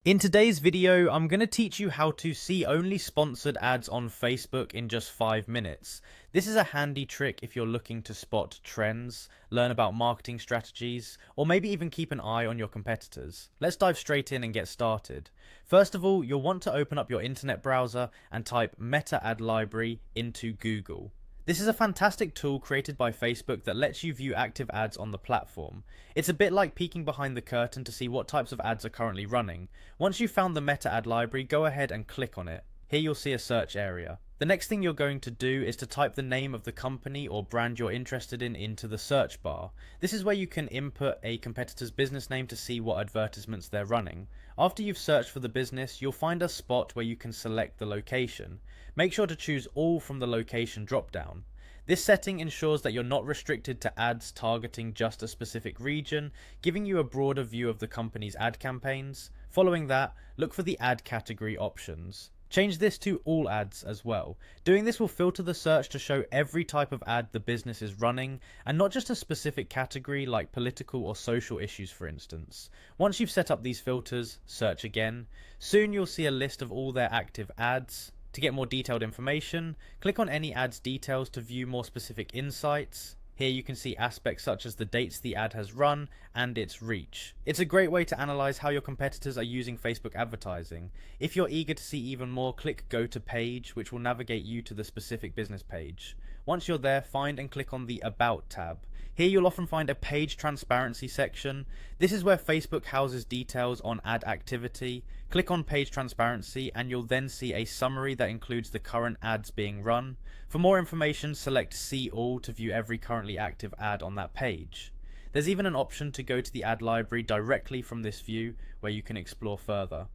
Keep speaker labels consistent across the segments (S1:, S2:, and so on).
S1: In today's video, I'm going to teach you how to see only sponsored ads on Facebook in just 5 minutes. This is a handy trick if you're looking to spot trends, learn about marketing strategies, or maybe even keep an eye on your competitors. Let's dive straight in and get started. First of all, you'll want to open up your internet browser and type Meta Ad Library into Google. This is a fantastic tool created by Facebook that lets you view active ads on the platform. It's a bit like peeking behind the curtain to see what types of ads are currently running. Once you've found the Meta Ad Library, go ahead and click on it. Here you'll see a search area. The next thing you're going to do is to type the name of the company or brand you're interested in into the search bar. This is where you can input a competitor's business name to see what advertisements they're running. After you've searched for the business, you'll find a spot where you can select the location. Make sure to choose all from the location drop-down. This setting ensures that you're not restricted to ads targeting just a specific region, giving you a broader view of the company's ad campaigns. Following that, look for the ad category options. Change this to all ads as well. Doing this will filter the search to show every type of ad the business is running, and not just a specific category like political or social issues, for instance. Once you've set up these filters, search again. Soon you'll see a list of all their active ads. To get more detailed information, click on any ad's details to view more specific insights. Here you can see aspects such as the dates the ad has run and its reach. It's a great way to analyze how your competitors are using Facebook advertising. If you're eager to see even more, click Go to Page, which will navigate you to the specific business page. Once you're there, find and click on the About tab. Here you'll often find a page transparency section. This is where Facebook houses details on ad activity. Click on page transparency and you'll then see a summary that includes the current ads being run. For more information, select See All to view every currently active ad on that page. There's even an option to go to the ad library directly from this view where you can explore further.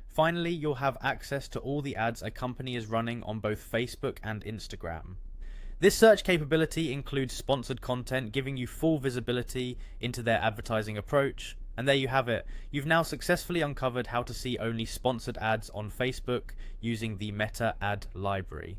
S1: Finally, you'll have access to all the ads a company is running on both Facebook and Instagram. This search capability includes sponsored content, giving you full visibility into their advertising approach. And there you have it. You've now successfully uncovered how to see only sponsored ads on Facebook using the Meta Ad Library.